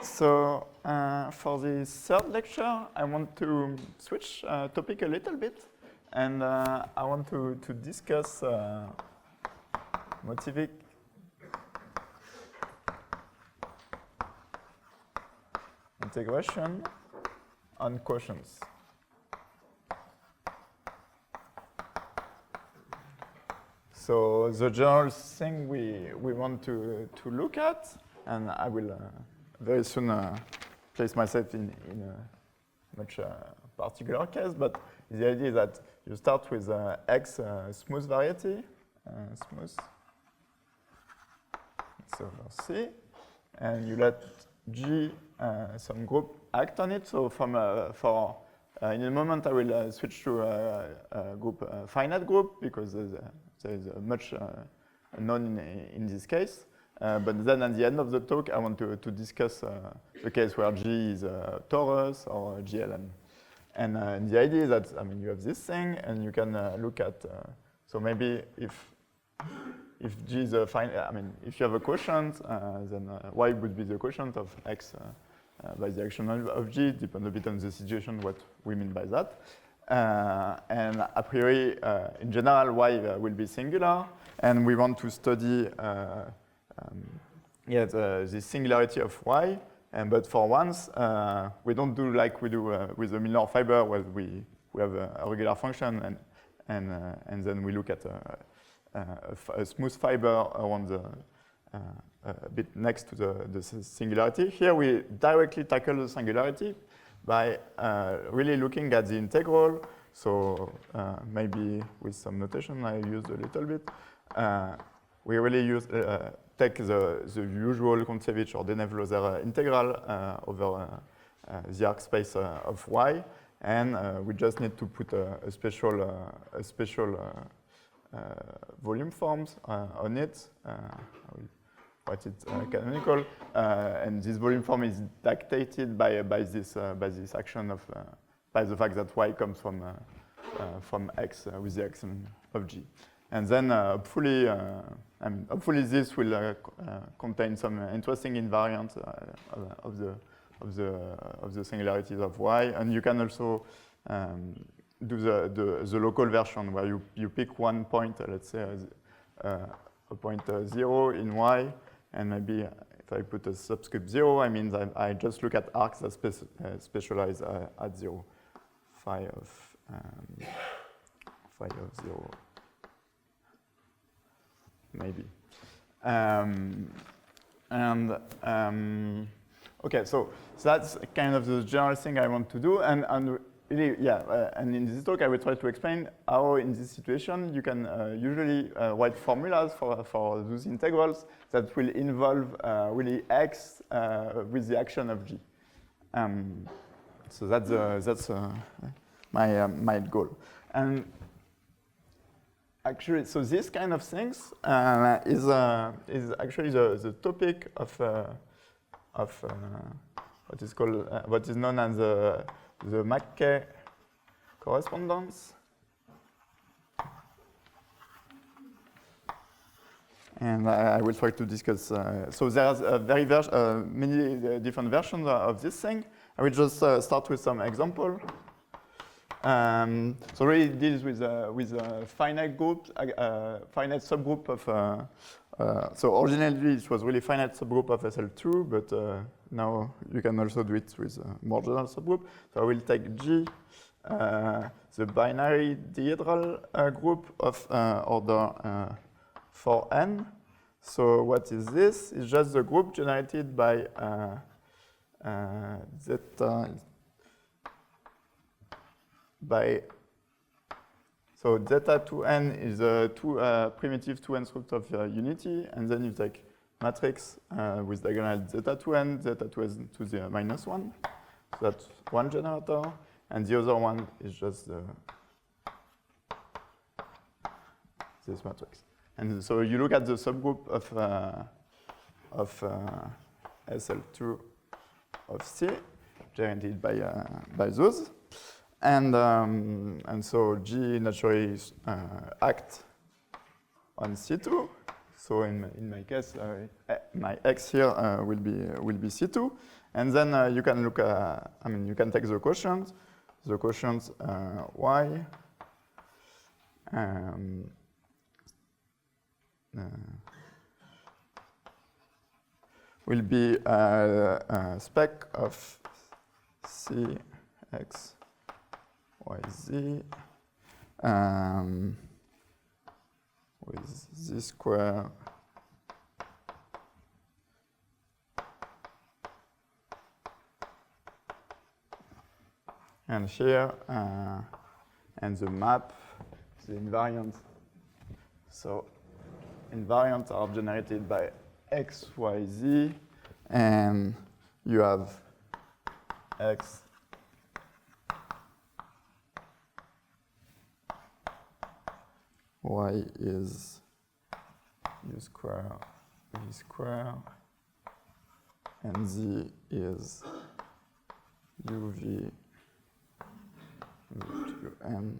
So for this third lecture, I want to switch topic a little bit, and I want to discuss Motivic integration on quotients. So the general thing we want to look at, and I will very soon place myself in a much particular case, but the idea is that you start with X smooth variety, smooth, so C, and you let G some group act on it. So from in a moment I will switch to a group finite group because there is much known in this case. But then at the end of the talk, I want to discuss the case where G is a torus or a GLN. And the idea is that, I mean, you have this thing, and you can look at, so maybe if G is a finite, I mean, if you have a quotient, then Y would be the quotient of X by the action of G, depends a bit on the situation, what we mean by that. And a priori, in general, Y will be singular, and we want to study the singularity of Y, but for once, we don't do like we do with the Milnor fiber, where we have a regular function, and then we look at a smooth fiber around a bit next to the singularity. Here we directly tackle the singularity by really looking at the integral. So maybe with some notation I used a little bit. We really take the usual Hrushovski or Denef Loeser integral over the arc space of Y, and we just need to put a special volume forms on it. I will write it canonical, and this volume form is dictated by this action of by the fact that Y comes from X with the action of G. And then hopefully this will contain some interesting invariants of the singularities of Y. And you can also do the local version where you pick one point, let's say a point 0 in Y, and maybe if I put a subscript 0, I mean that I just look at arcs that specialize at 0, phi of 0. Maybe. Okay, so that's kind of the general thing I want to do, and really, yeah, and in this talk I will try to explain how in this situation you can usually write formulas for those integrals that will involve really X with the action of G. So that's my goal. And actually, so this kind of things is actually the topic of what is known as the McKay correspondence. And I will try to discuss. So there's many different versions of this thing. I will just start with some example. So really it deals with a finite group, finite subgroup of. So originally it was really finite subgroup of SL2, but now you can also do it with a more general subgroup. So I will take G, the binary dihedral group of order 4n. So what is this? It's just the group generated by zeta. So zeta 2n is a primitive 2n root of unity, and then you take matrix with diagonal zeta 2n, zeta 2n to the -1. So that's one generator, and the other one is just this matrix. And so you look at the subgroup of SL2 of C, generated by those. And so G naturally acts on C2. So in my case, my X here will be C2, And then you can look, you can take the quotient. The quotient y will be a spec of c x y z with z square and here and the map, the invariant. So invariants are generated by x, y, z, and you have x y is u square, v square, and z is uv v to n,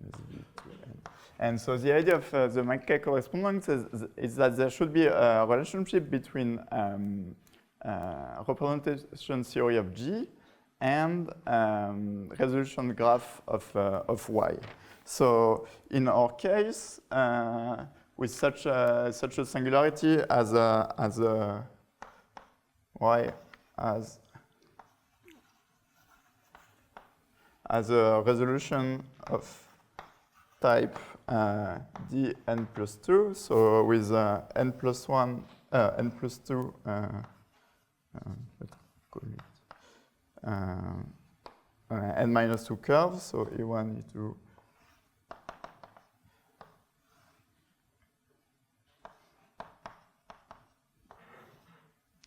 and v to n. And so the idea of the McKay correspondence is that there should be a relationship between representation theory of G and resolution graph of Y. So in our case, with such a singularity as Y as a resolution of type dn plus 2, so with n plus 1, n plus 2, let's call it n minus 2 curves, so E1, E2,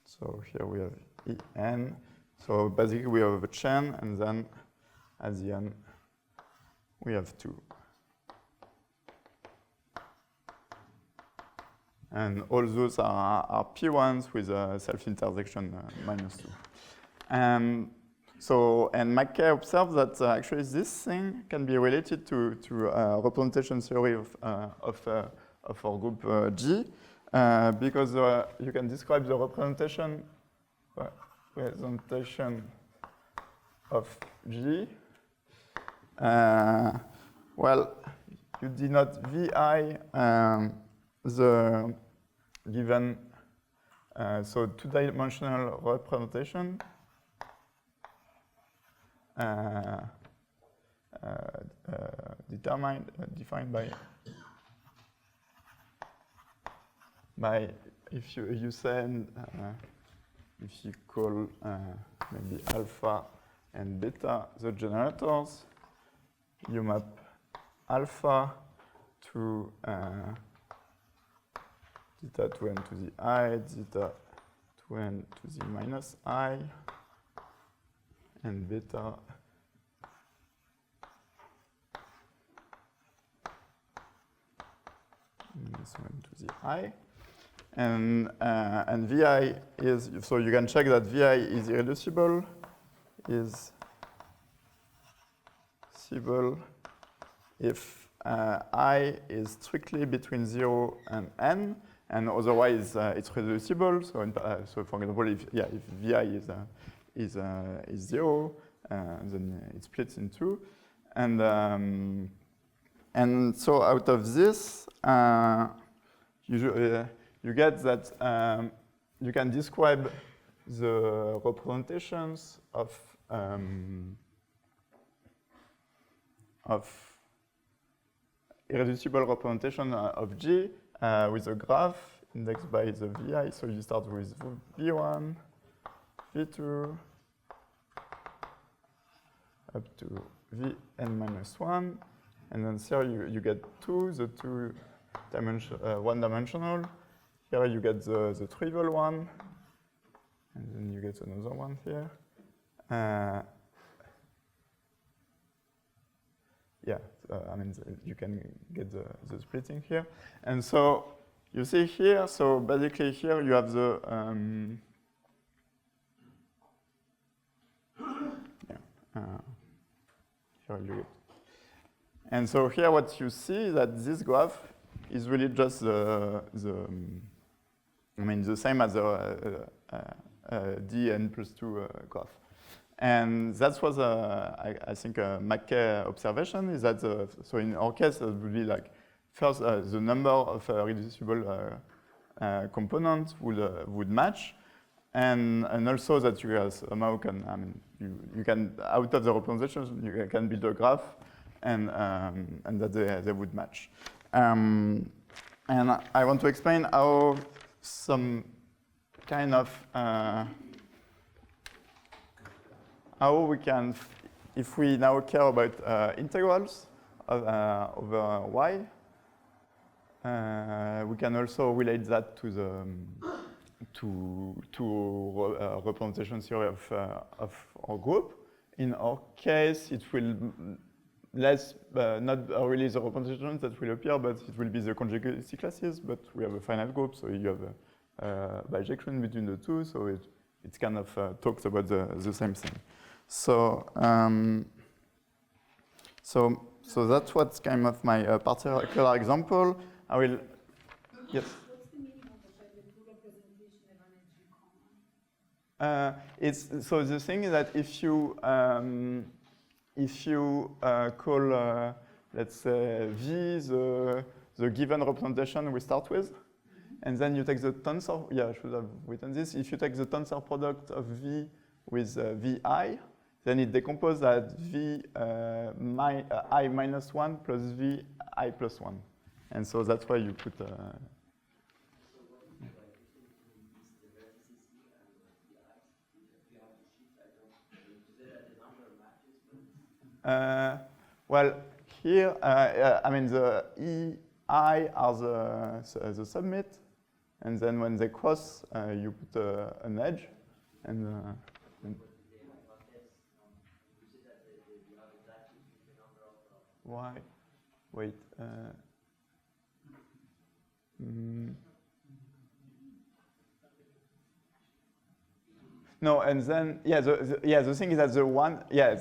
so here we have En, so basically we have a chain, and then at the end we have 2. And all those are P1s with a self-intersection minus 2. And McKay observed that actually this thing can be related to representation theory of our group G, because you can describe the representation of G. Well, you denote VI the given so two-dimensional representation defined by if you send if you call maybe alpha and beta the generators, you map alpha to zeta 2n to the I, zeta 2n to the minus I, and beta minus 1 to the I. And VI is, so you can check that VI is irreducible, if I is strictly between 0 and n, and otherwise it's reducible. So, so for example, if VI is 0, then it splits in 2, and so out of this, you get that you can describe the representations of irreducible representation of G with a graph indexed by the VI. So you start with V1, V2, up to Vn minus 1. And then here you get 2, the one-dimensional. Here you get the trivial one. And then you get another one here. You can get the splitting here. And so you see here, so basically here you have the, here you get. And so here what you see is that this graph is really just the same as a dn+2 graph. And that was, I think, a McKay observation, is that, so in our case, it would be like, first, the number of reducible components would match, and also that you somehow can, I mean, you can, out of the representation, you can build a graph, and that they would match. And I want to explain how some kind of, how we can, if we now care about integrals over y, we can also relate that to the representation theory of our group. In our case, it will less not really the representations that will appear, but it will be the conjugacy classes. But we have a finite group, so you have a bijection between the two. So it kind of talks about the same thing. So so that's what's kind of my particular example. I will, yes. What's the meaning of the fact that two representations have an edge in common? So the thing is that if you call let's say V the given representation we start with, and then you take the tensor. Yeah, I should have written this. If you take the tensor product of V with Vi, then it decomposes at V I minus 1 plus V I plus 1. And so that's why you put. Well, here, I mean, the EI are the submit, and then when they cross, you put an edge, and why? Wait. No, and then the thing is that the one here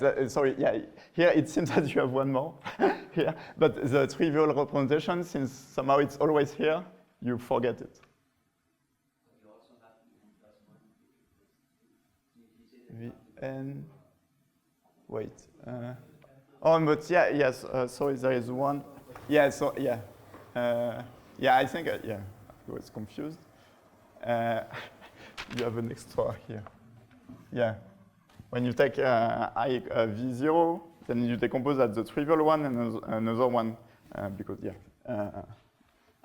it seems that you have one more here, but the trivial representation, since somehow it's always here, you forget it. You also have Vn. Wait. But yes. Sorry, there is one. Yeah. So yeah. Yeah, I think I was confused. You have an extra here. Yeah. When you take V0, then you decompose at the trivial one and another one because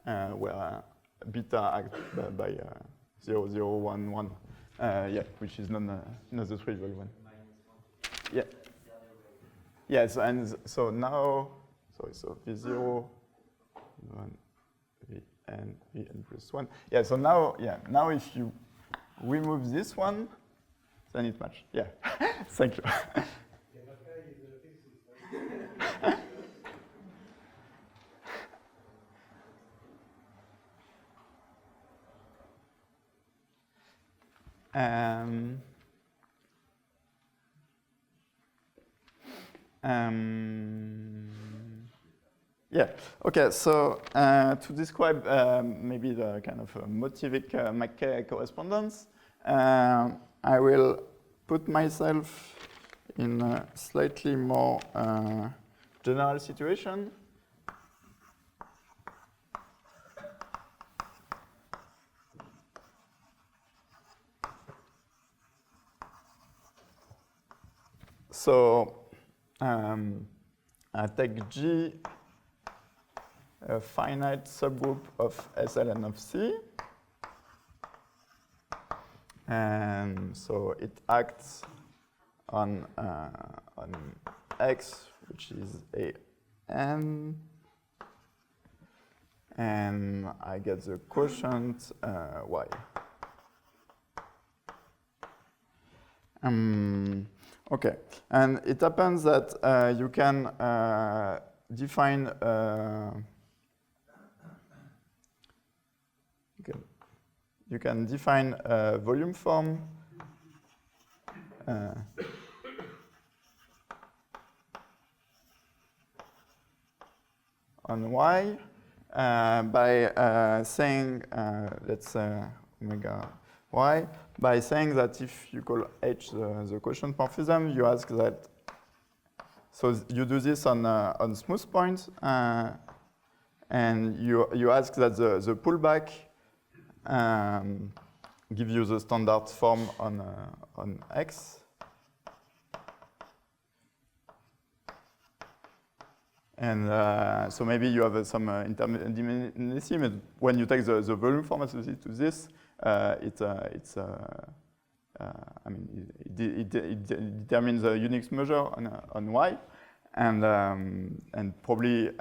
where beta acts by 0, 0, 1, 1. Which is not the trivial one. Yeah. Yes, and so now, so V0, 1, Vn plus 1. Yeah, so now if you remove this one, then it matches. Yeah, thank you. Yeah, okay, so to describe maybe the kind of Motivic McKay correspondence, I will put myself in a slightly more general situation. So I take G, a finite subgroup of SLN of C. And so it acts on X, which is a n, and I get the quotient Y. Okay, and it happens that you can define you can define a volume form on Y by saying, let's say, omega Why? By saying that if you call H the quotient morphism, you ask that. So you do this on smooth points, and you ask that the pullback give you the standard form on X. And so maybe you have some interdependency, but when you take the volume form associated to this, it determines the Unix measure on Y, and probably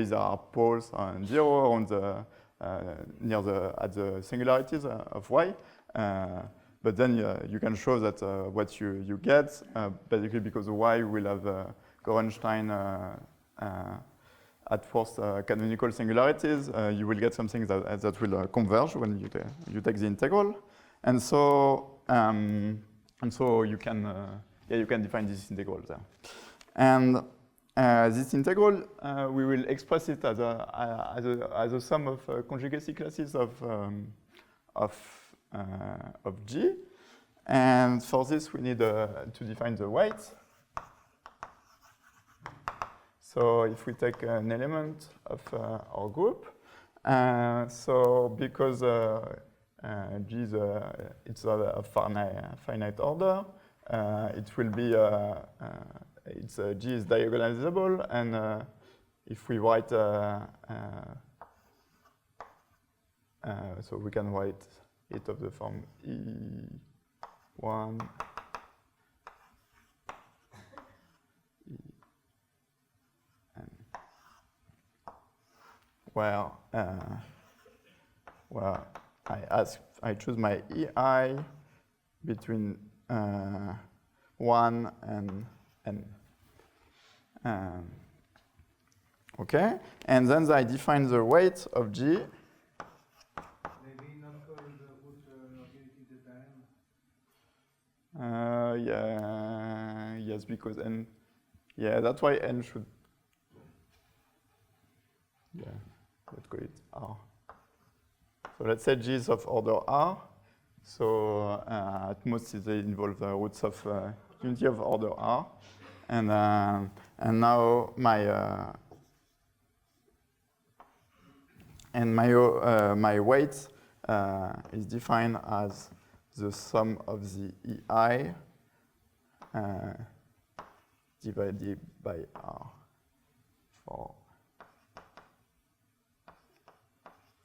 there are poles on 0 on the at the singularities of Y. But then you can show that what you get, basically because Y will have Gorenstein at first canonical singularities, you will get something that will converge when you take the integral, and so you can define this integral there, and this integral we will express it as a sum of conjugacy classes of G, and for this we need to define the weight. So if we take an element of our group, so because G is it's a finite order, it will be G is diagonalizable, and if we write so we can write it of the form E1. Well, I choose my EI between 1 and n. Okay, and then I define the weight of G. Maybe not call the root logarithmic delta n? Yes, because n. Yeah, that's why n should. Yeah. Let's call it R. So let's say G is of order R. So at most it involves the roots of unity of order R. And now my weight is defined as the sum of the EI divided by R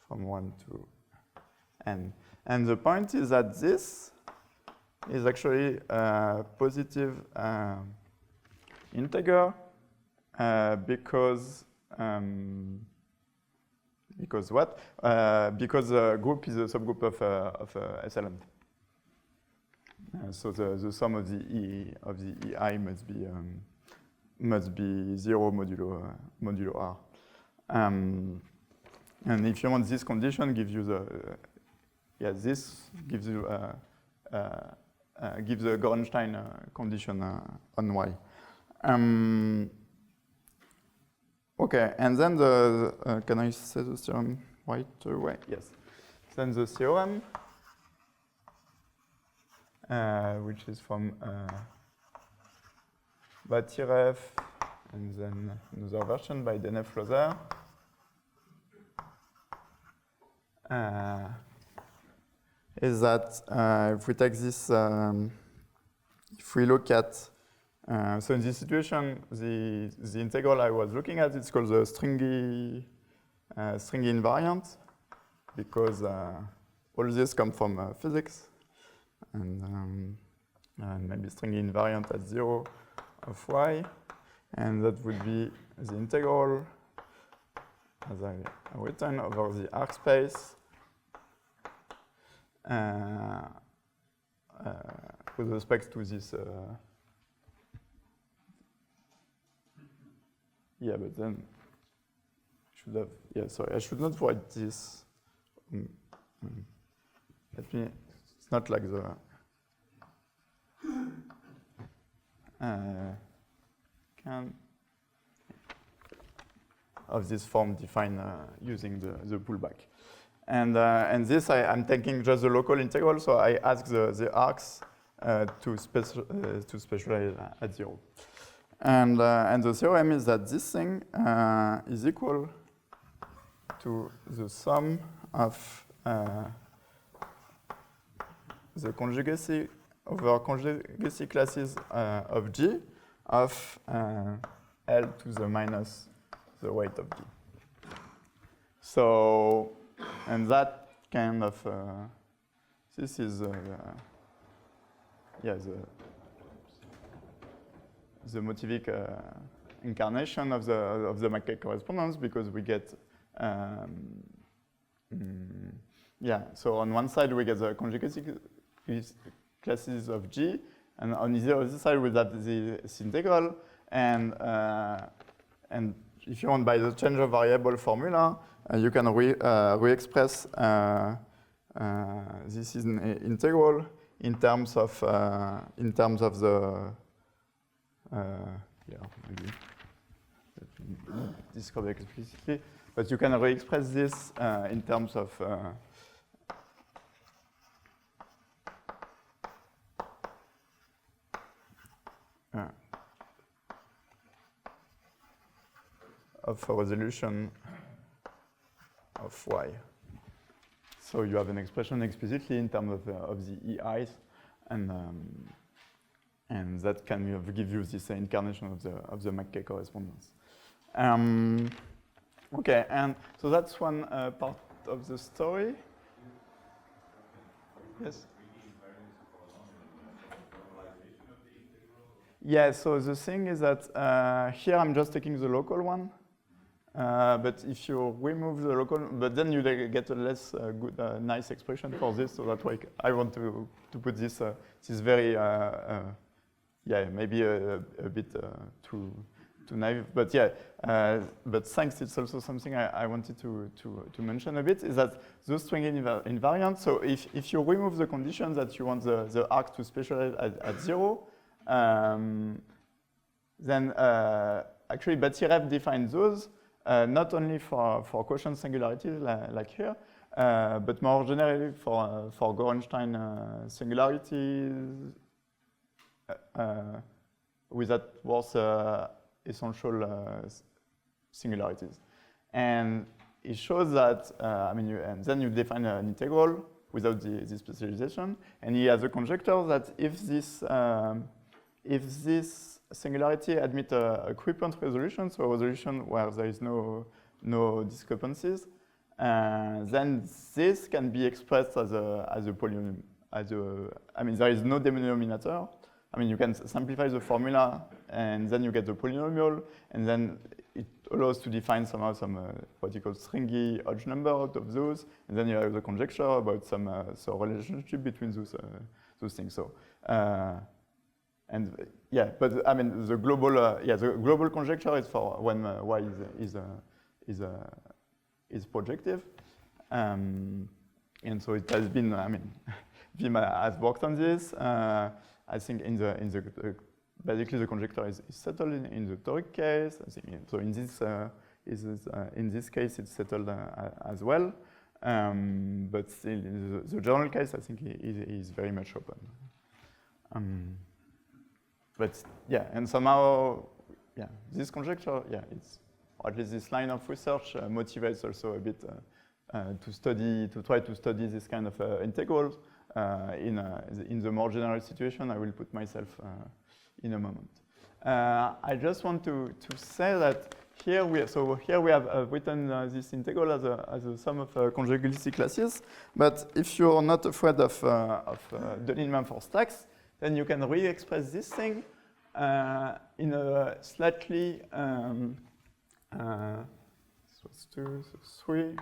from 1 to n. And the point is that this is actually a positive integer because what? Because the group is a subgroup of SLM. So the sum of the EI must be 0 modulo R. And if you want this condition, gives you this gives you gives the Gorenstein condition on Y. Okay, and then can I say the theorem right away? Yes. Then the theorem, which is from Batyrev, and then another version by Denef Loeser. Is that if we take this, if we look at, so in this situation, the integral I was looking at, it's called the stringy invariant, because all this comes from physics, and maybe stringy invariant at 0 of Y, and that would be the integral, as I written, over the arc space with respect to this. Yeah, but then should have. Yeah, sorry, I should not write this. Let me. It's not like the. Can of this form defined using the pullback. And this, I'm taking just the local integral, so I ask the arcs to specialize at 0. And the theorem is that this thing is equal to the sum of the conjugacy over conjugacy classes of G of L to the minus the weight of G. So, and that kind of, this is, yeah, the Motivic incarnation of the McKay correspondence, because we get, yeah, so on one side we get the conjugacy classes of G, and on the other side we have this integral, and if you want, by the change of variable formula, you can re-express this is an integral in terms of the yeah, maybe describe explicitly, but you can re-express this in terms of a resolution of y. So you have an expression explicitly in terms of the EIs, and that can give you this incarnation of the McKay correspondence. Okay, and so that's one part of the story. Yes. Yeah. So the thing is that here I'm just taking the local one. But if you remove the local, but then you get a less good, nice expression for this. So that's why I want to put this. This very, yeah, maybe a bit too naive. But yeah, but thanks. It's also something I wanted to mention a bit. Is that those string invariants. So if you remove the condition that you want the arc to specialize at 0, then actually Batyrev defines those. Not only for quotient singularities like here, but more generally for Gorenstein singularities with that worth essential singularities. And it shows that, I mean, and then you define an integral without the specialization, and he has a conjecture that if this singularity admit a equivalent resolution, so a resolution where there is no discrepancies, then this can be expressed as a polynomial. I mean, there is no denominator. I mean, you can simplify the formula, and then you get the polynomial, and then it allows to define somehow some what you call stringy odd number out of those, and then you have the conjecture about some relationship between those things. So. And yeah, but I mean the global the global conjecture is for when y is projective, and so it has been. I mean, Vim has worked on this. I think basically the conjecture is settled in the toric case. I think so. In this case, it's settled as well. But still, in the general case, I think is very much open. But yeah, and somehow, yeah, this conjecture, yeah, it's, or at least this line of research motivates also a bit to try to study this kind of integrals in the more general situation. I will put myself in a moment. I just want to say that here we have written this integral as a sum of conjugacy classes. But if you're not afraid of Deligne-Mumford stacks, then you can re-express this thing in a slightly so it's 2, so 3.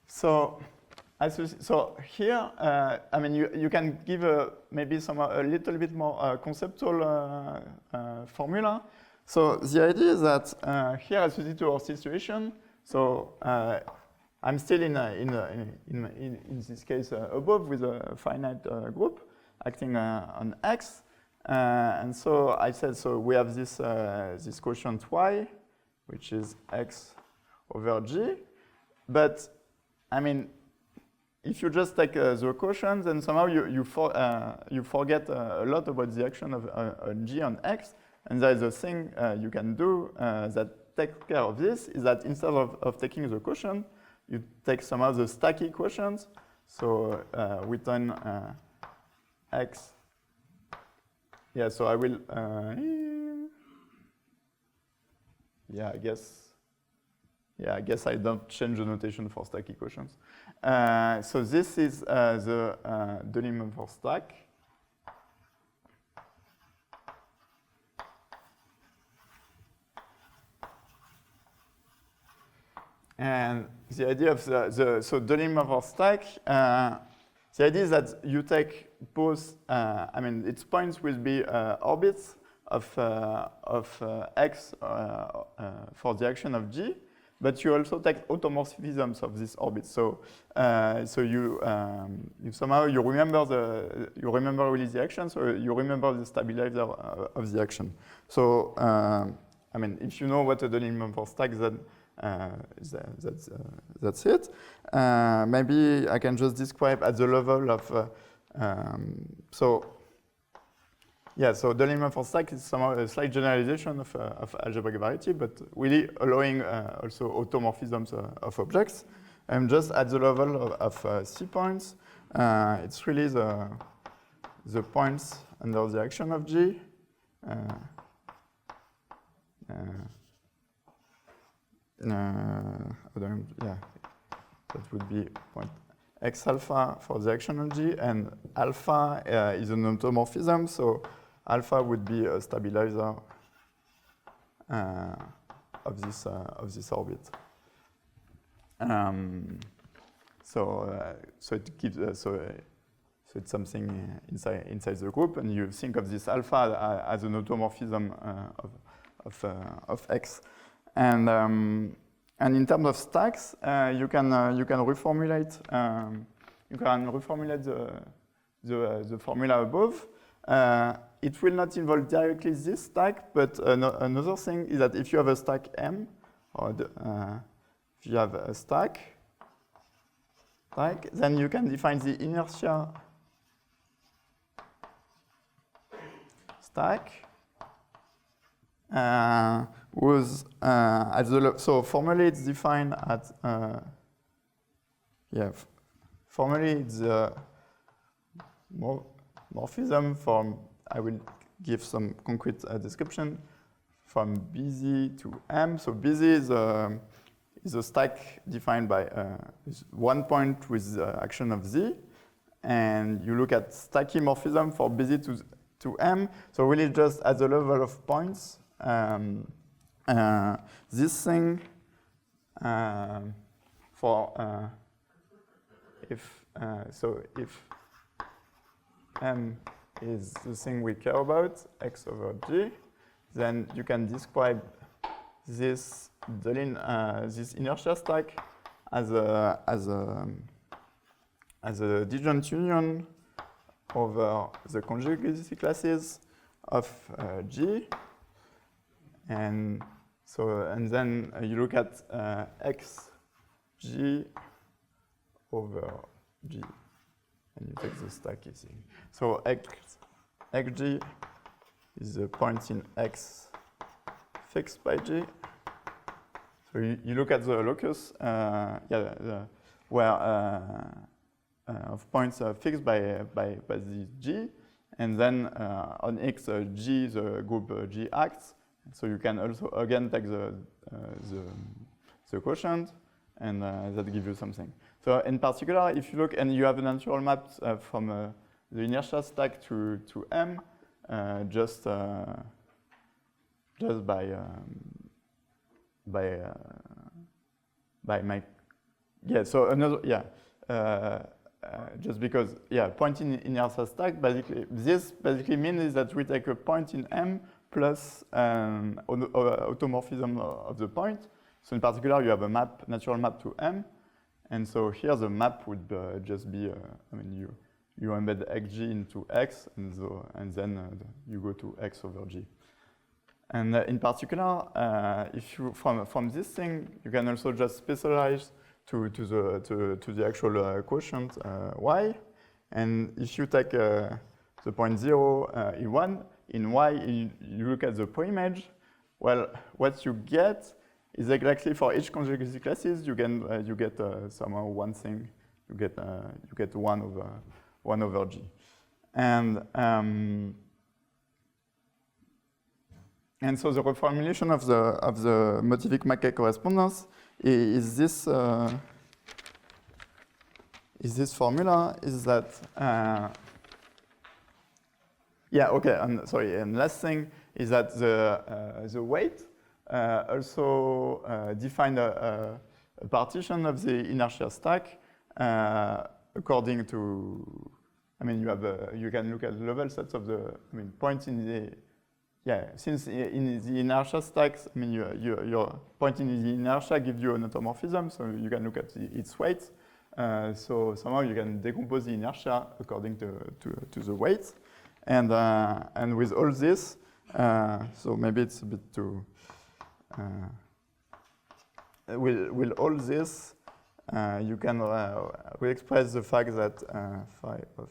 So here, I mean, you can give maybe a little bit more conceptual formula. So the idea is that here, associated to our situation, so I'm still in this case above with a finite group acting on X, And so I said, so we have this, this quotient y, which is x over g. But, I mean, if you just take the quotient, then somehow you forget a lot about the action of g on x. And there is a thing you can do that takes care of this, is that instead of taking the quotient, you take somehow the stacky quotient. So we turn x. Yeah, so I will, yeah, I guess I don't change the notation for stack equations. So this is the Deligne for stack. And the idea of so Deligne for stack, the idea is that you take both, I mean, its points will be orbits of x for the action of g, but you also take automorphisms of these orbits. So, you somehow you remember really the action, so you remember the stabilizer of the action. So, I mean, if you know what a Deligne for stack, then that's it. Maybe I can just describe at the level of so Deligne for stack is somehow a slight generalization of algebraic variety, but really allowing also automorphisms of objects. And just at the level of C points, it's really the points under the action of G. Yeah, that would be point x alpha for the action of G, and alpha is an automorphism, so alpha would be a stabilizer of this orbit. So it gives so it's something inside the group, and you think of this alpha as an automorphism of x. And in terms of stacks, you can reformulate the formula above. It will not involve directly this stack, but another thing is that if you have a stack M, or if you have a stack, then you can define the inertia stack. So formally it's defined at formally it's a morphism from, I will give some concrete description, from BZ to M. So BZ is a stack defined by one point with the action of Z, and you look at stackimorphism for BZ to M. So really just at the level of points. This thing for if M is the thing we care about, x over g, then you can describe this this inertia stack as a disjoint union over the conjugacy classes of G. And then you look at xg over g, and you take the stack you see. So xg is a point in x fixed by g. So you look at the locus, where of points fixed by the g, and then on x g the group g acts. So you can also again take the quotient, and that gives you something. So in particular, if you look and you have a natural map from the inertia stack to M, just by my so another just because point in inertia stack basically means that we take a point in M plus automorphism of the point. So in particular, you have a natural map to M, and so here the map would just be, you embed xg into x, and then you go to x over g. And in particular, if you from this thing, you can also just specialize to the actual quotient y. And if you take the point 0 in 1, in y, you look at the po-image, well, what you get is exactly for each conjugacy classes, you get somehow one thing, you get 1 over g. And so the reformulation of the Motivic-McKay correspondence is this formula, is that and last thing is that the weight also define a partition of the inertia stack according to, you can look at the level sets of the points in the, since in the inertia stacks, your point in the inertia gives you an automorphism, so you can look at its weight. So somehow you can decompose the inertia according to the weight. And with all this, so maybe it's a bit too, with all this, you can re-express the fact that phi of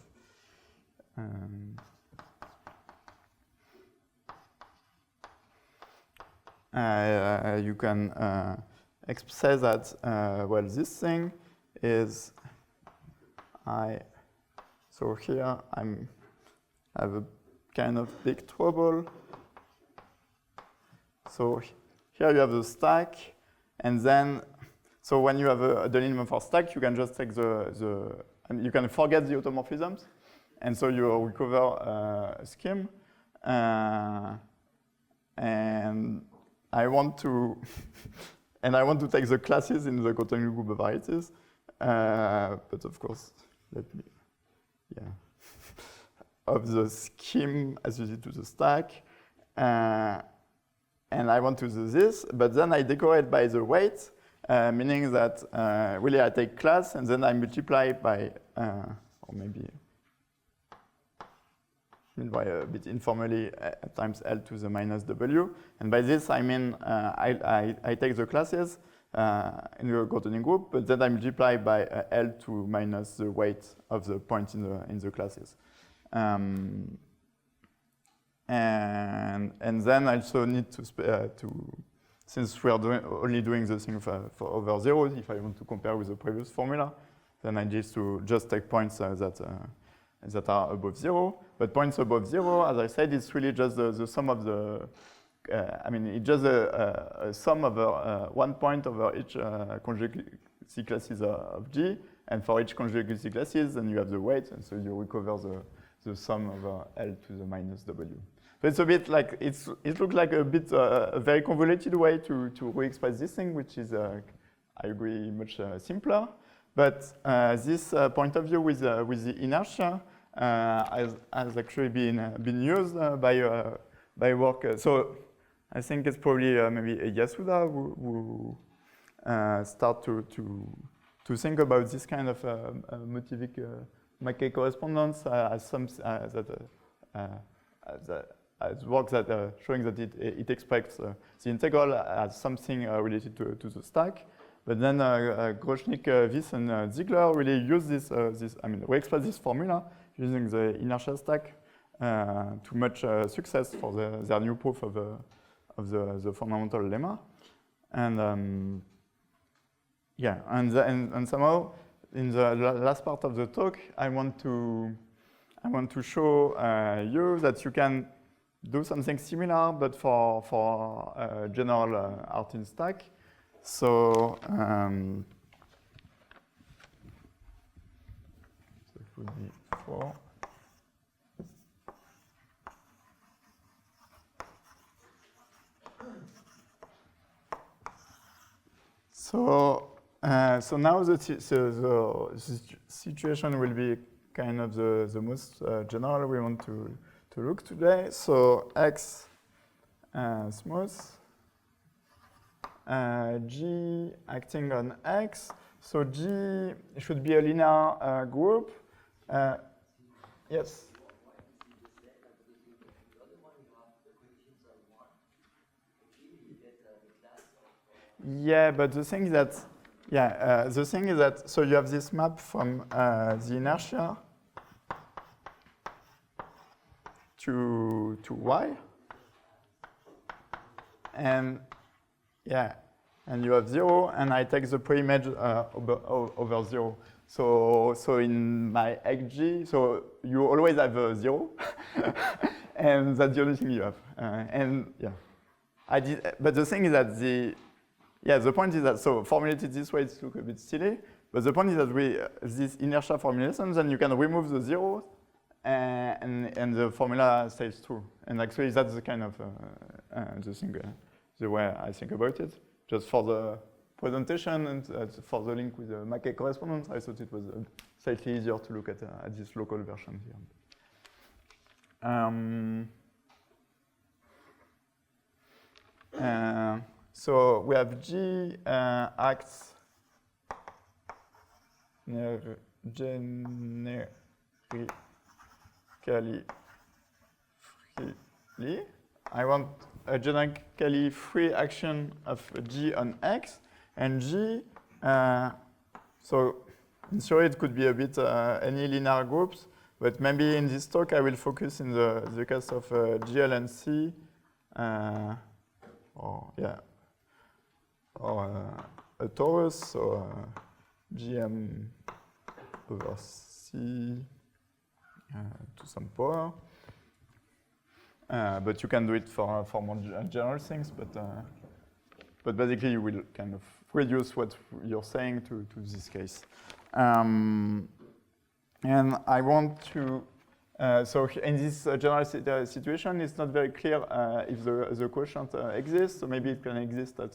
you can say that, well, this thing is so here I have a kind of big trouble. So here you have the stack, and then, so when you have a delinquent for stack, you can just take you can forget the automorphisms, and so you recover a scheme. And I want to take the classes in the continuous group of varieties, but of course, let me, of the scheme associated to the stack, and I want to do this, but then I decorate by the weight, meaning that really I take class and then I multiply by, or maybe a bit informally, times L to the minus W. And by this, I mean I take the classes in the containing group, but then I multiply by L to minus the weight of the point in the classes. And then I also need to since we are only doing the thing for over 0, if I want to compare with the previous formula, then I need to just take points that are above 0. But points above 0, as I said, it's really just the sum of the, it's just a sum over 1 point over each conjugacy classes of G. And for each conjugacy classes, then you have the weight, and so you recover the sum over L to the minus W. So it's a bit like, it looks like a bit a very convoluted way to re-express this thing, which is, I agree, much simpler. But this point of view with the inertia has actually been used by work. So I think it's probably maybe Yasuda who start to think about this kind of Motivic McKay correspondence as work that showing that it expects the integral as something related to the stack. But then Hrushovski, Wyss, and Ziegler really use re-express this formula using the inertia stack to much success for their new proof of the fundamental lemma. And and somehow in the last part of the talk, I want to show you that you can do something similar, but for general Artin stack. So it would be 4. So now the situation will be kind of the most general we want to look today. So X smooth, G acting on X. So G should be a linear group. Yes. Yeah, but the thing is that, so you have this map from the inertia to y, and yeah, and you have 0, and I take the pre-image over 0. So in my xg, so you always have a 0, and that's the only thing you have. And yeah, but the thing is that the point is that, so formulated this way, it's look a bit silly, but the point is that this inertia formulation, then you can remove the zeros, and the formula stays true. And actually, that's the kind of the thing, the way I think about it. Just for the presentation and for the link with the McKay correspondence, I thought it was slightly easier to look at this local version here. So we have G acts generically freely. I want a generically free action of G on X, and G, so in theory it could be a bit any linear groups, but maybe in this talk I will focus in the case of GL and C, or a torus, so GM over C to some power. But you can do it for more general things, but basically you will kind of reduce what you're saying to this case. And I want to, so in this general situation, it's not very clear if the quotient exists, so maybe it can exist at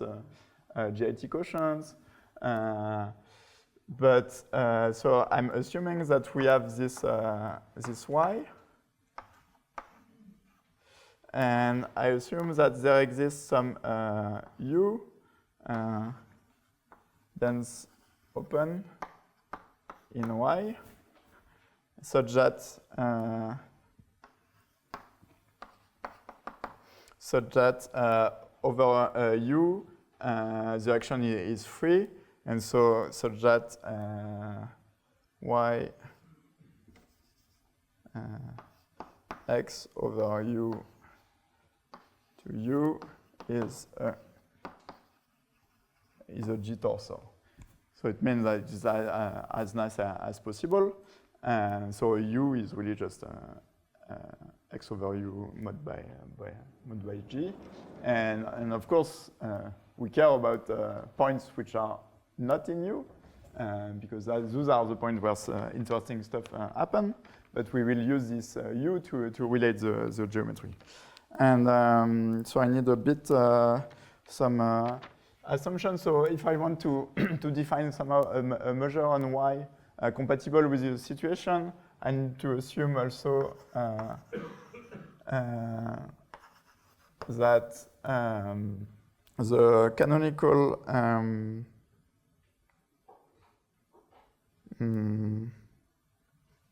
GIT quotients. But so I'm assuming that we have this y, and I assume that there exists some u, dense open in y, such that over u the action is free, and so such that y x over u to u is a G-torsor. So it means that it's as nice as possible. So u is really just x over u mod by g. And of course, we care about points which are not in u, because those are the points where interesting stuff happen. But we will use this u to relate the geometry. And so I need a bit some assumptions. So if I want to define somehow a measure on y compatible with the situation, I need to assume also that the canonical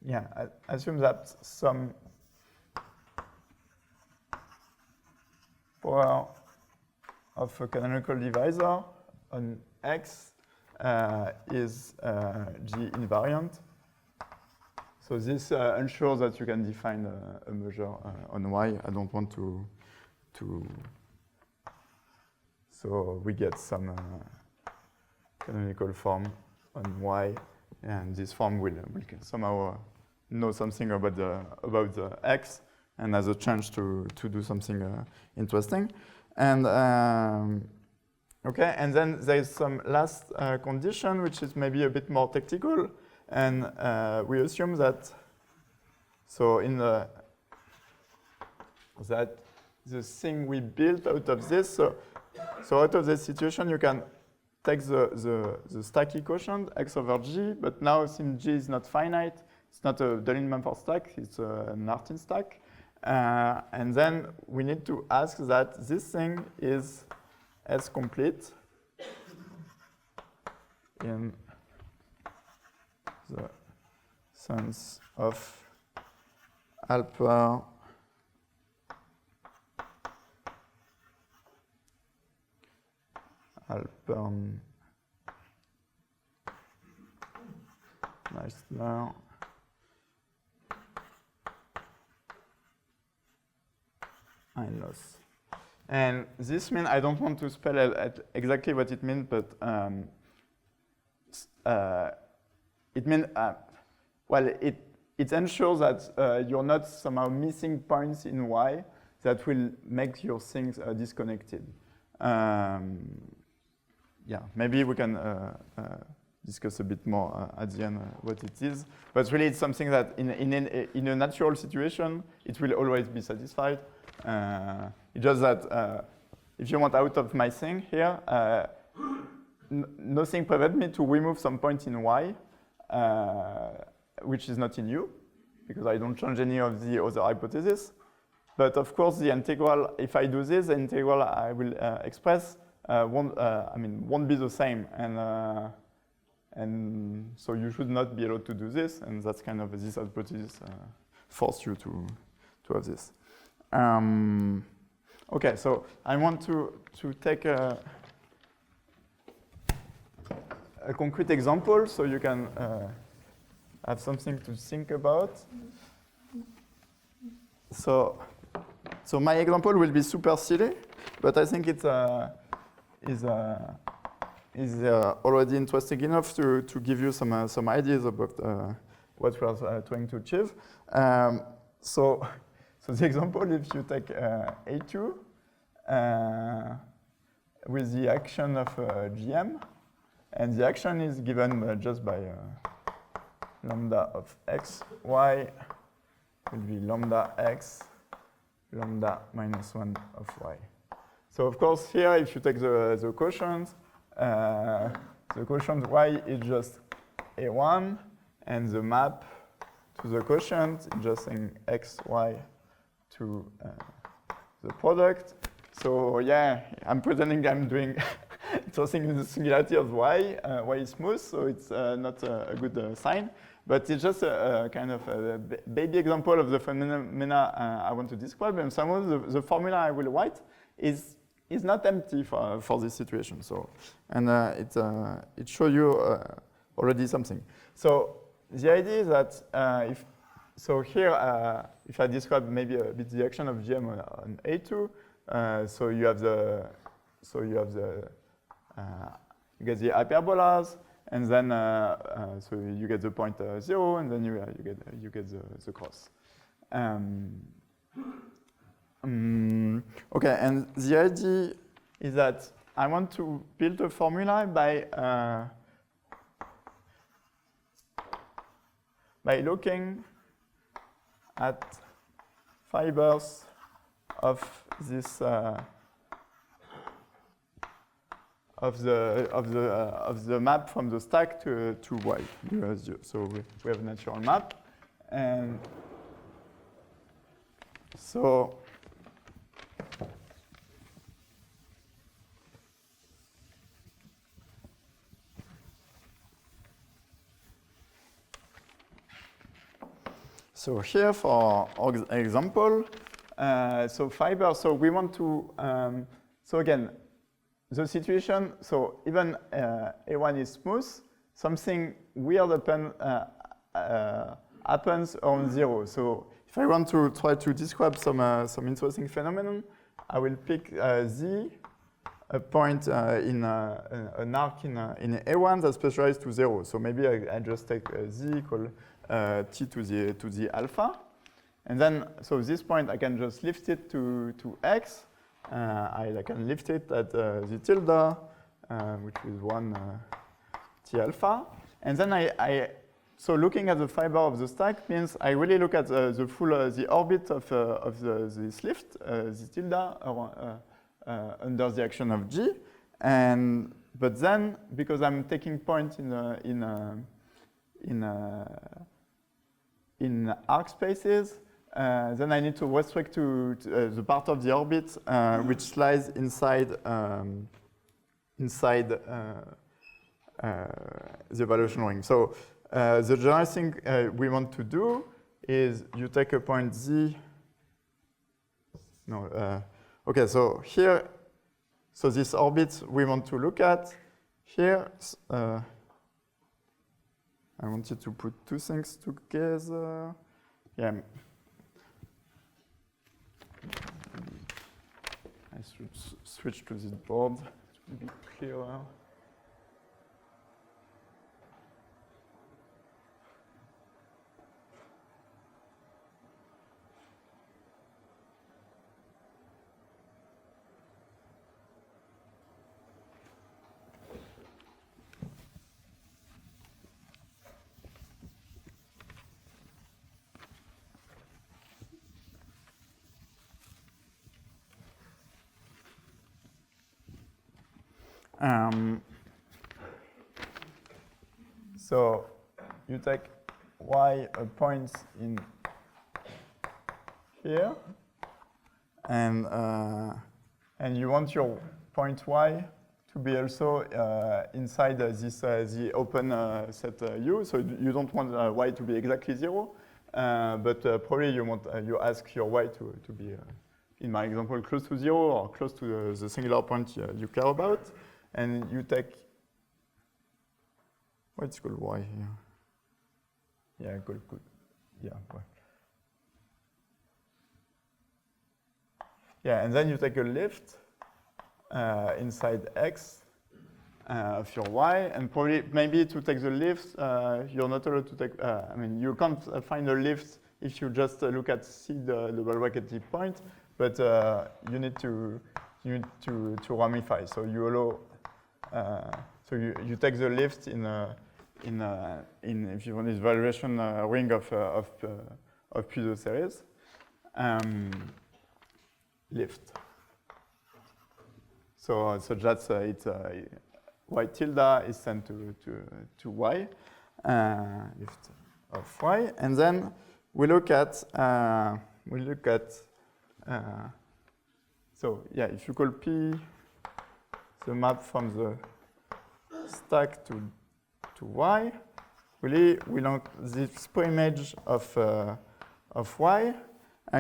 I assume that some power of a canonical divisor on X is G invariant. So this ensures that you can define a measure on Y. I don't want to so we get some canonical form on Y, and this form will somehow know something about the X, and has a chance to do something interesting. And okay, and then there is some last condition, which is maybe a bit more technical, and we assume that that the thing we built out of this, so out of this situation, you can take the stacky quotient x over g, but now since g is not finite, it's not a Deligne-Mumford stack, it's an Artin stack. And then we need to ask that this thing is S-complete in the sense of Alper Meissner and Loss. And this means I don't want to spell exactly what it means, but it means well, it ensures that you're not somehow missing points in Y that will make your things disconnected. Yeah, maybe we can discuss a bit more at the end what it is. But really, it's something that in a natural situation, it will always be satisfied. It's just that if you want out of my thing here, nothing prevents me to remove some point in Y, which is not in U, because I don't change any of the other hypotheses. But of course, the integral, if I do this, the integral I will express won't be the same, and so you should not be allowed to do this, and that's kind of this hypothesis force you to have this. Okay, so I want to take a concrete example, so you can have something to think about. So my example will be super silly, but I think it's is already interesting enough to give you some ideas about what we are trying to achieve. So the example, if you take A2 with the action of GM, and the action is given just by lambda of x, y will be lambda x, lambda minus 1 of y. So of course here, if you take the quotient y is just A1, and the map to the quotient is just saying x, y to the product. So yeah, I'm pretending I'm doing something in the singularity of y. Y is smooth, so it's not a good sign. But it's just a kind of a baby example of the phenomena I want to describe. And some of the formula I will write is not empty for this situation. So, and it shows you already something. So the idea is that if I describe maybe a bit the action of GM on A2, so you get the hyperbolas, and then so you get the point 0, and then you get the cross. Okay, and the idea is that I want to build a formula by looking at fibers of this of the map from the stack to y. So we have a natural map, and so here for example, so fiber. So we want to. So again, the situation. So even A1 is smooth. Something weird happens on 0. So if I want to try to describe some interesting phenomenon, I will pick Z, a point in an arc in A1 that's specialized to 0. So maybe I just take Z equal t to the alpha, and then so this point I can just lift it to x. I can lift it at the tilde, which is 1 t alpha, and then so looking at the fiber of the stack means I really look at the full the orbit of this lift, the tilde under the action of G, but then because I'm taking point in arc spaces, then I need to restrict to the part of the orbit which lies inside the evaluation ring. So the general thing we want to do is you take a point z. No, okay, so here, so this orbit we want to look at here. I wanted to put two things together. Yeah. I should switch to this board to be clearer. So you take y a point in here, and you want your point y to be also inside this the open set U. So you don't want y to be exactly 0, but probably you want you ask your y to be in my example close to 0 or close to the singular point you care about, and you take what's called y here. Yeah, good. Yeah, well. Yeah, and then you take a lift inside x of your y, and probably maybe to take the lift, you're not allowed to take. I mean, you can't find a lift if you just look at c the double bracketed point, but you need to ramify. So you allow. So you take the lift in if you want this valuation ring of Puiseux series. Lift. So that's it's y tilde is sent to y, lift of y, and then we look at so yeah, if you call P the map from the stack to y, really we want this preimage of y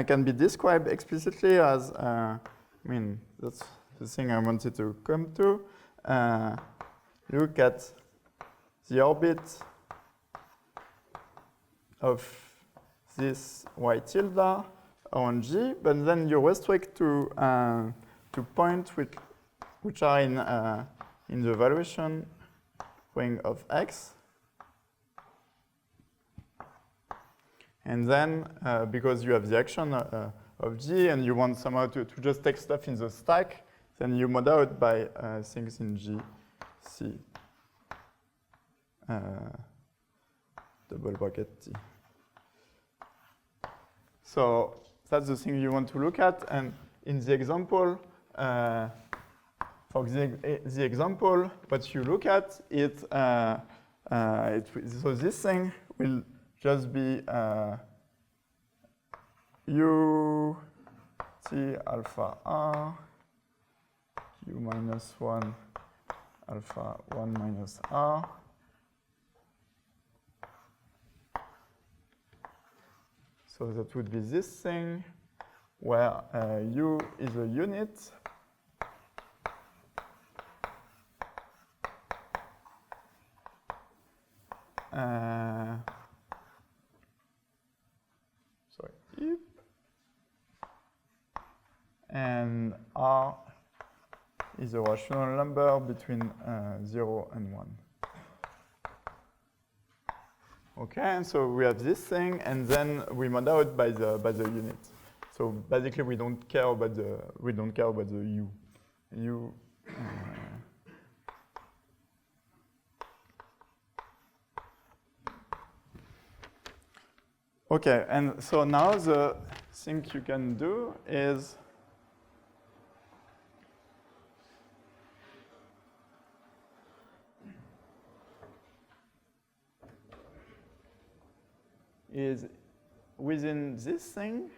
can be described explicitly as I mean that's the thing I wanted to come to. Look at the orbit of this y tilde on G, but then you restrict to points which are in the valuation ring of X. And then, because you have the action of G and you want somehow to just take stuff in the stack, then you mod out by things in G, C, double bracket T. So that's the thing you want to look at. And in the example, for the example, what you look at, so this thing will just be U T alpha R, U minus 1 alpha 1 minus R. So that would be this thing where U is a unit. Sorry. And R is a rational number between 0 and 1. Okay, and so we have this thing, and then we mod out by the unit. So basically, we don't care about the U. U. Okay, and so now the thing you can do is within this thing,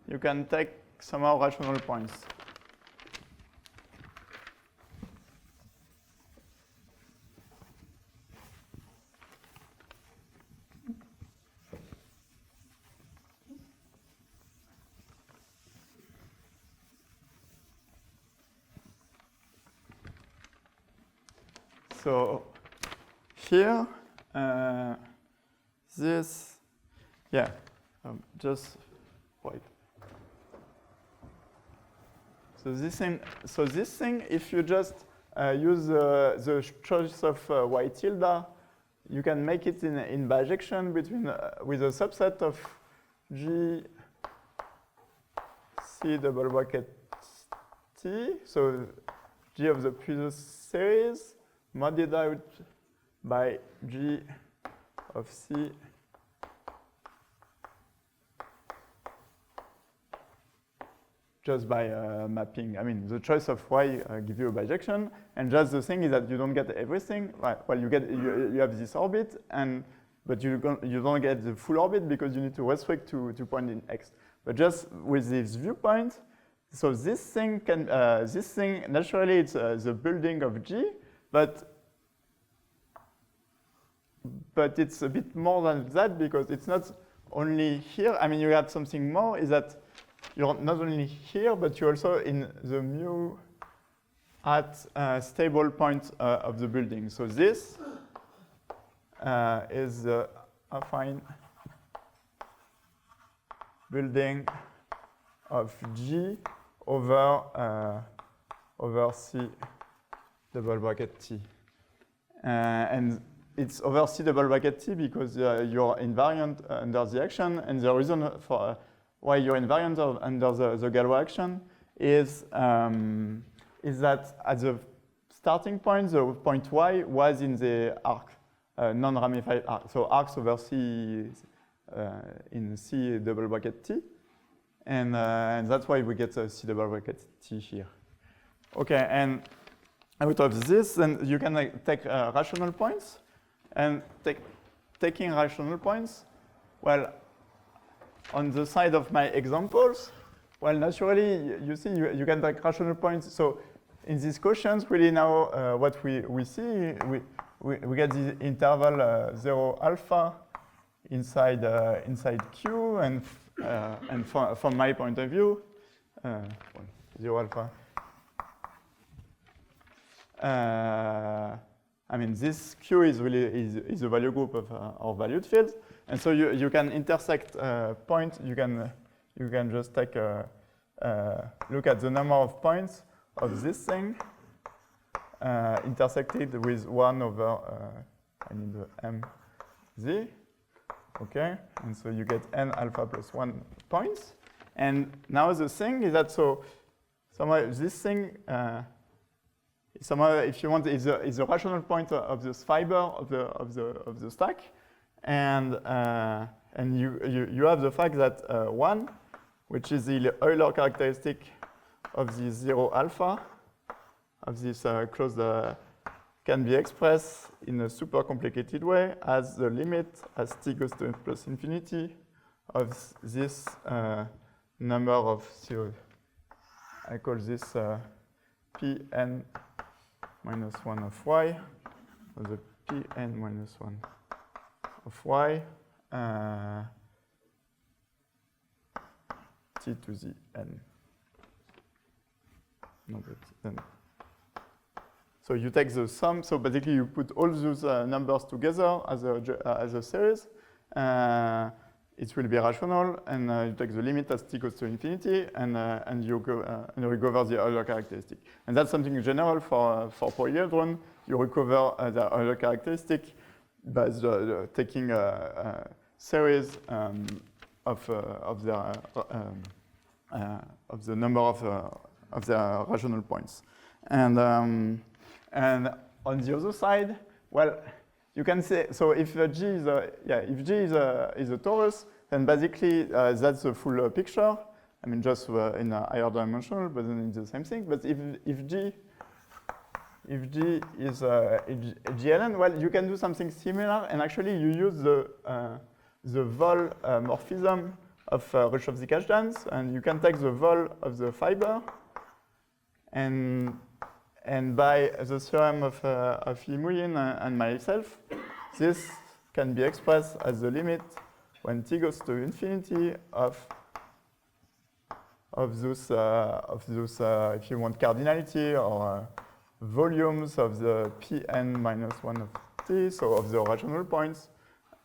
you can take somehow rational points. So here, this, yeah, just wait. So this thing, if you just use the choice of y tilde, you can make it in bijection between with a subset of G C double bracket T. So G of the previous series modded out by G of C just by mapping. I mean, the choice of y gives you a bijection, and just the thing is that you don't get everything. Right? Well, you have this orbit, but you don't get the full orbit because you need to restrict to point in X. But just with this viewpoint, so this thing naturally it's the building of G, but it's a bit more than that because it's not only here. I mean, you add something more is that you're not only here, but you're also in the mu at stable point of the building. So this is the affine building of G over C double bracket T. And it's over C double bracket T because you're invariant under the action, and the reason for why you're invariant under the Galois action is that at the starting point, the point Y was in the arc, non-ramified arc. So arcs over C in C double bracket T. And that's why we get C double bracket T here. Okay, and out of this, then you can take rational points. And taking rational points, well, on the side of my examples, well, naturally, you see, you can take rational points. So in these quotients, really now what we see, we get the interval 0 alpha inside Q, and from my point of view, 0 alpha. I mean, this Q is really is a value group of our valued fields, and so you can intersect points. You can just take look at the number of points of this thing intersected with 1 over I need the m z. Okay, and so you get n alpha plus 1 points. And now the thing is that so somehow this thing. Somehow, if you want, is a rational point of this fiber of the stack, and you have the fact that 1, which is the Euler characteristic of the 0 alpha of this closed, can be expressed in a super complicated way as the limit as t goes to plus infinity of this number of zeros. I call this Pn minus 1 of y, or the Pn minus 1 of y, t to the n. No, but then. So you take the sum. So basically, you put all those numbers together as a series. It will be rational, and you take the limit as t goes to infinity, and you recover the Euler characteristic. And that's something general for polyhedron. You recover the Euler characteristic by taking a series of the number of the rational points. And on the other side, well, you can say, so if G is a torus, then basically that's the full picture. I mean, just in a higher dimensional, but then it's the same thing. But if G is a GLN, well, you can do something similar, and actually you use the vol morphism of Hrushovski Kazhdan, and you can take the vol of the fiber, and by the theorem of Yimuyin and myself, this can be expressed as the limit when t goes to infinity of those if you want cardinality or volumes of the Pn minus 1 of t, so of the rational points,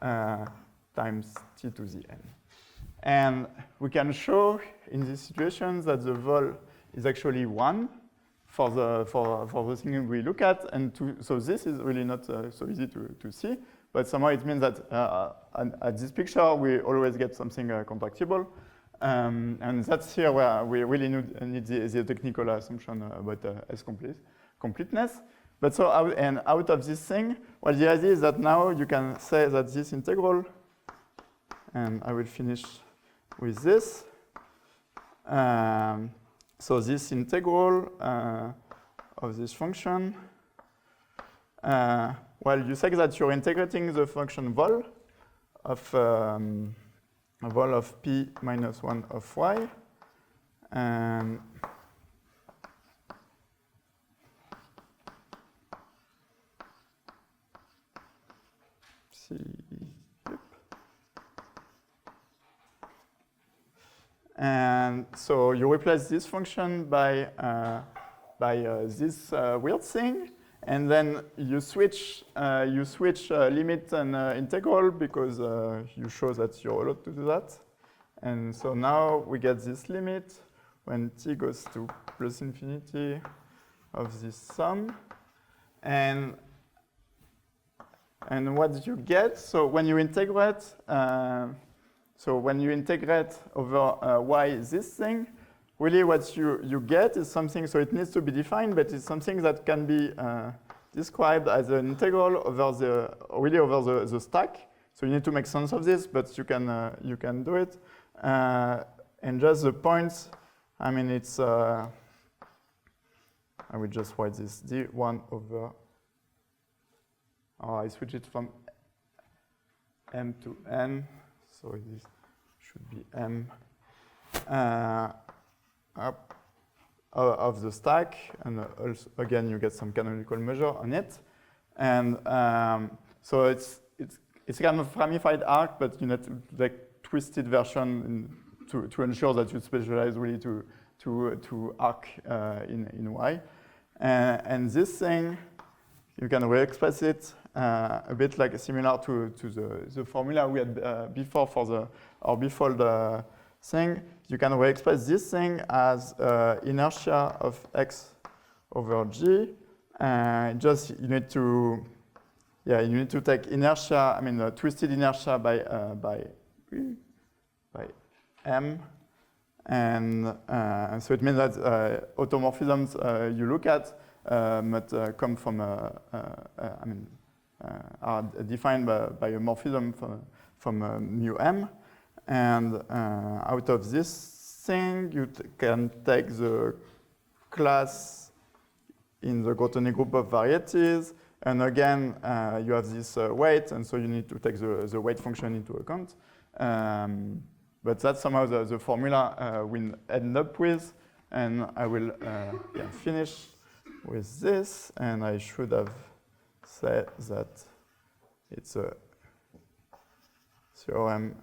times t to the n. And we can show in this situation that the vol is actually 1 for the thing we look at. And so this is really not so easy to see. But somehow it means that at this picture, we always get something contractible. And that's here where we really need the technical assumption about completeness. But so out of this thing, well, the idea is that now you can say that this integral, and I will finish with this. So this integral of this function, well, you say that you're integrating the function vol of p minus 1 of y. And and so you replace this function by this weird thing, and then you switch limit and integral because you show that you're allowed to do that. And so now we get this limit when t goes to plus infinity of this sum. And what you get, so when you integrate, over y this thing, really what you get is something, so it needs to be defined, but it's something that can be described as an integral over the stack. So you need to make sense of this, but you can do it. And just the points, I mean, it's, I will just write this d1 over, I switch it from m to n, so this should be m up of the stack, and also, again, you get some canonical measure on it. And so it's kind of ramified arc, but you need to like twisted version to ensure that you specialize really to arc in y. And this thing, you can re-express it a bit like similar to the formula we had before for the orbifold thing. You can re-express this thing as inertia of x over g. Just you need to take inertia. I mean, twisted inertia by m, and so it means that automorphisms you look at must come from are defined by a morphism from mu m. And out of this thing, you can take the class in the Grothendieck group of varieties. And again, you have this weight, and so you need to take the weight function into account. But that's somehow the formula we end up with. And I will finish with this. And I should have said that it's a theorem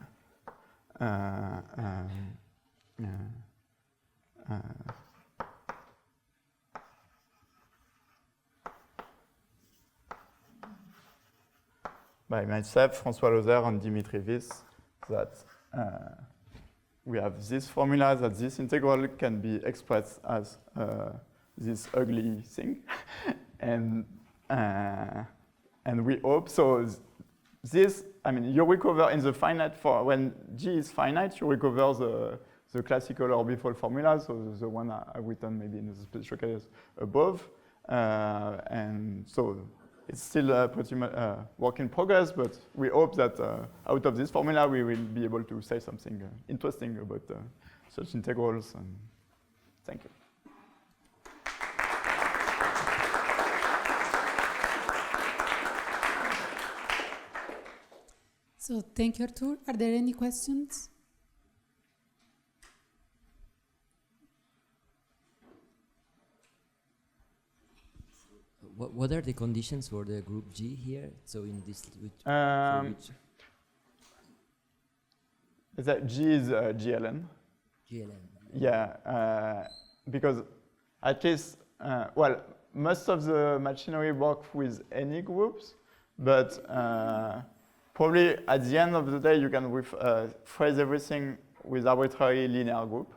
by myself, François Loeser, and Dimitri Wyss, that we have this formula that this integral can be expressed as this ugly thing, and we hope so. This, I mean, you recover in the finite for when G is finite, you recover the classical orbifold formula, so the one I've written maybe in the special case above, and so it's still pretty much work in progress, but we hope that out of this formula we will be able to say something interesting about such integrals. And thank you. So thank you, Arthur. Are there any questions? What are the conditions for the group G here? So in this, that G is GLN. GLN. Yeah, because at least, well, most of the machinery work with any groups, but probably at the end of the day, you can phrase everything with arbitrary linear group.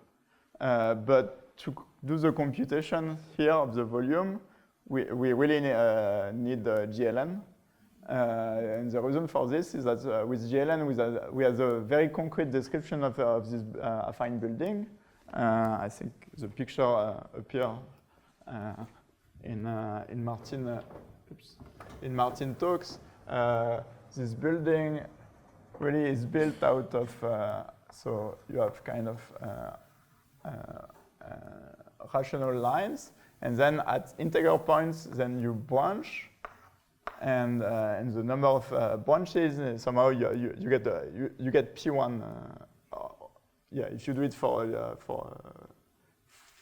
But to do the computation here of the volume, we really need GLN. And the reason for this is that with GLN, we have a very concrete description of this affine building. I think the picture appears in Martin talks. This building really is built out of, so you have kind of rational lines, and then at integral points, then you branch, and the number of branches, somehow you get P1. Yeah, if you do it for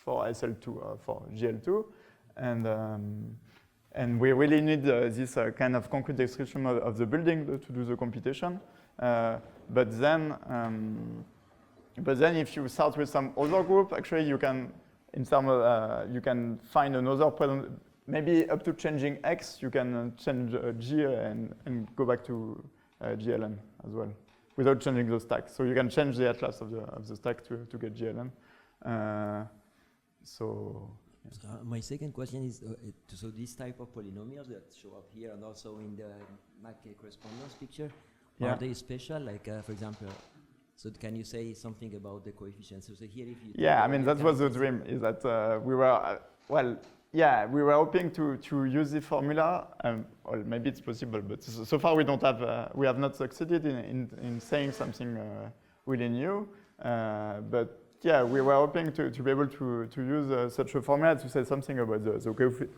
SL2, for GL2, and we really need this kind of concrete description of the building to do the computation. But then if you start with some other group, actually you can you can find another present. Maybe up to changing X, you can change G and go back to GLN as well, without changing the stack. So you can change the atlas of the stack to get GLN. So my second question is, so this type of polynomials that show up here and also in the McKay correspondence picture, are they special? Like, for example, so can you say something about the coefficients? So here, if you I mean, that was the dream, is that we were, we were hoping to use the formula. Well, maybe it's possible, but so far we don't have, we have not succeeded in saying something really new. But yeah, we were hoping to be able to use such a formula to say something about the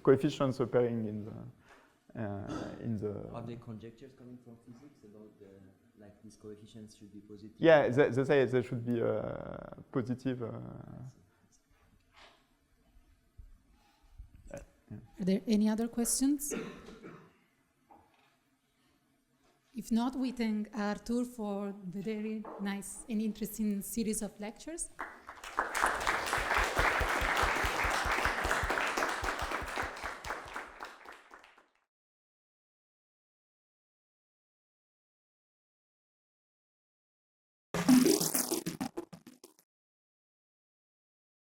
coefficients appearing in the. Are there conjectures coming from physics about like these coefficients should be positive? Yeah, they say they should be positive. Are there any other questions? If not, we thank Artur for the very nice and interesting series of lectures.